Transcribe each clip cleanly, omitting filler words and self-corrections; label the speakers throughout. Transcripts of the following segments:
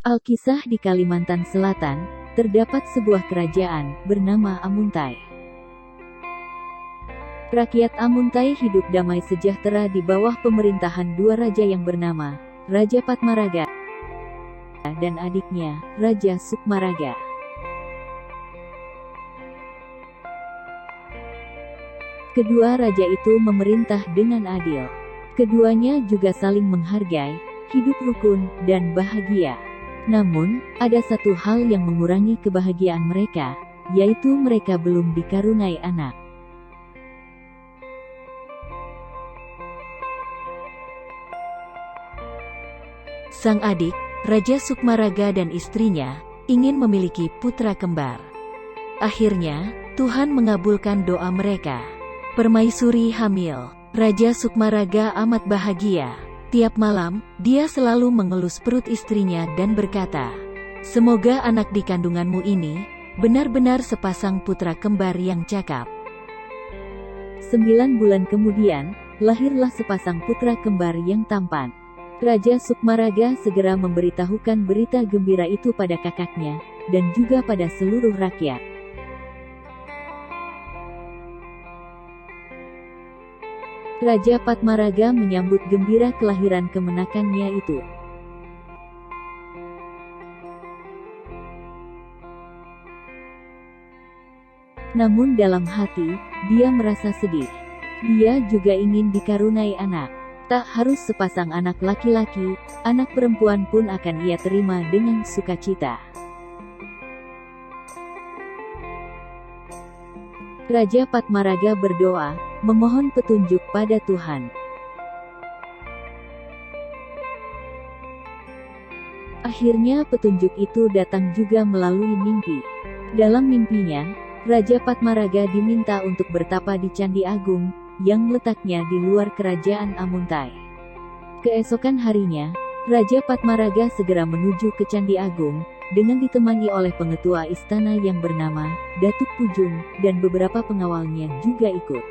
Speaker 1: Alkisah di Kalimantan Selatan, terdapat sebuah kerajaan bernama Amuntai. Rakyat Amuntai hidup damai sejahtera di bawah pemerintahan dua raja yang bernama Raja Patmaraga dan adiknya, Raja Sukmaraga. Kedua raja itu memerintah dengan adil. Keduanya juga saling menghargai, hidup rukun, dan bahagia. Namun, ada satu hal yang mengurangi kebahagiaan mereka, yaitu mereka belum dikaruniai anak.
Speaker 2: Sang adik, Raja Sukmaraga dan istrinya, ingin memiliki putra kembar. Akhirnya, Tuhan mengabulkan doa mereka. Permaisuri hamil. Raja Sukmaraga amat bahagia. Tiap malam, dia selalu mengelus perut istrinya dan berkata, "Semoga anak di kandunganmu ini, benar-benar sepasang putra kembar yang cakap."
Speaker 1: 9 bulan kemudian, lahirlah sepasang putra kembar yang tampan. Raja Sukmaraga segera memberitahukan berita gembira itu pada kakaknya, dan juga pada seluruh rakyat. Raja Patmaraga menyambut gembira kelahiran kemenakannya itu. Namun dalam hati, dia merasa sedih. Dia juga ingin dikaruniai anak. Tak harus sepasang anak laki-laki, anak perempuan pun akan ia terima dengan sukacita. Raja Patmaraga berdoa, memohon petunjuk pada Tuhan. Akhirnya petunjuk itu datang juga melalui mimpi. Dalam mimpinya, Raja Patmaraga diminta untuk bertapa di Candi Agung, yang letaknya di luar kerajaan Amuntai. Keesokan harinya, Raja Patmaraga segera menuju ke Candi Agung, dengan ditemani oleh pengetua istana yang bernama Datuk Pujung, dan beberapa pengawalnya juga ikut.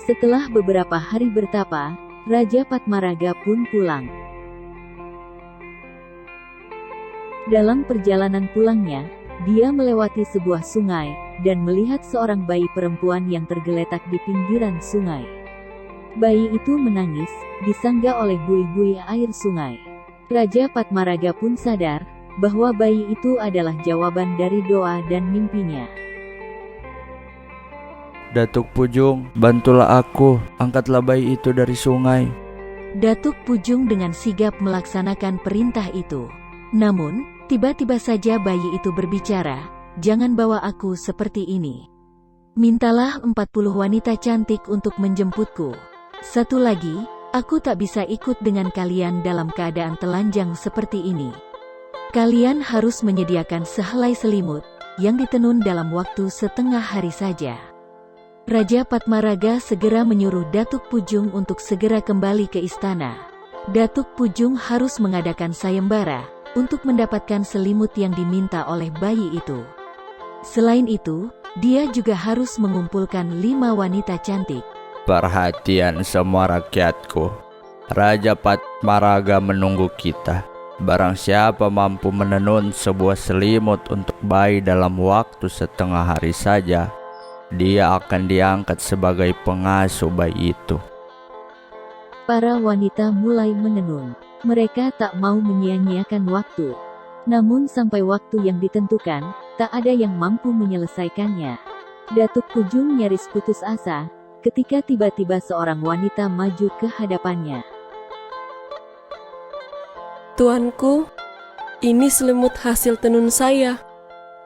Speaker 1: Setelah beberapa hari bertapa, Raja Patmaraga pun pulang. Dalam perjalanan pulangnya, dia melewati sebuah sungai, dan melihat seorang bayi perempuan yang tergeletak di pinggiran sungai. Bayi itu menangis, disanggah oleh buih-buih air sungai. Raja Patmaraga pun sadar, bahwa bayi itu adalah jawaban dari doa dan mimpinya.
Speaker 3: Datuk Pujung, bantulah aku, angkatlah bayi itu dari sungai.
Speaker 2: Datuk Pujung dengan sigap melaksanakan perintah itu. Namun, tiba-tiba saja bayi itu berbicara, "Jangan bawa aku seperti ini. Mintalah 40 wanita cantik untuk menjemputku. Satu lagi, aku tak bisa ikut dengan kalian dalam keadaan telanjang seperti ini. Kalian harus menyediakan sehelai selimut, yang ditenun dalam waktu setengah hari saja." Raja Patmaraga segera menyuruh Datuk Pujung untuk segera kembali ke istana. Datuk Pujung harus mengadakan sayembara, untuk mendapatkan selimut yang diminta oleh bayi itu. Selain itu, dia juga harus mengumpulkan 5 wanita cantik.
Speaker 3: Perhatian semua rakyatku, Raja Patmaraga menunggu kita. Barang siapa mampu menenun sebuah selimut untuk bayi dalam waktu setengah hari saja, dia akan diangkat sebagai pengasuh bayi itu.
Speaker 1: Para wanita mulai menenun. Mereka tak mau menyia-nyiakan waktu. Namun sampai waktu yang ditentukan, tak ada yang mampu menyelesaikannya. Datuk Pujung nyaris putus asa, ketika tiba-tiba seorang wanita maju ke hadapannya.
Speaker 4: "Tuanku, ini selimut hasil tenun saya.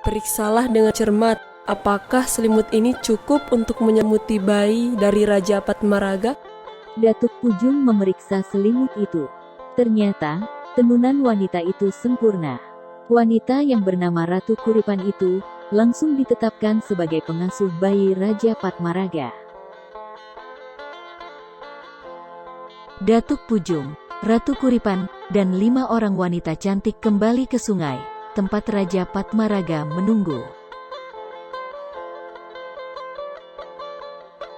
Speaker 4: Periksalah dengan cermat, apakah selimut ini cukup untuk menyelimuti bayi dari Raja Patmaraga?"
Speaker 1: Datuk Pujung memeriksa selimut itu. Ternyata, tenunan wanita itu sempurna. Wanita yang bernama Ratu Kuripan itu, langsung ditetapkan sebagai pengasuh bayi Raja Patmaraga.
Speaker 2: Datuk Pujung, Ratu Kuripan, dan 5 orang wanita cantik kembali ke sungai, tempat Raja Patmaraga menunggu.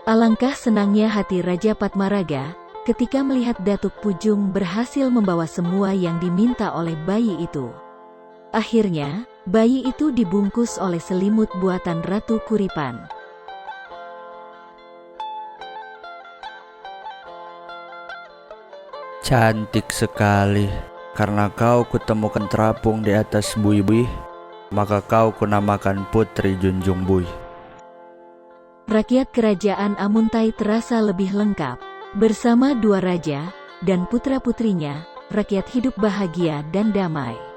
Speaker 2: Alangkah senangnya hati Raja Patmaraga, ketika melihat Datuk Pujung berhasil membawa semua yang diminta oleh bayi itu. Akhirnya, bayi itu dibungkus oleh selimut buatan Ratu Kuripan.
Speaker 3: Cantik sekali, karena kau kutemukan terapung di atas buih-buih, maka kau kunamakan Putri Junjung Buih.
Speaker 2: Rakyat kerajaan Amuntai terasa lebih lengkap. Bersama dua raja dan putra-putrinya, rakyat hidup bahagia dan damai.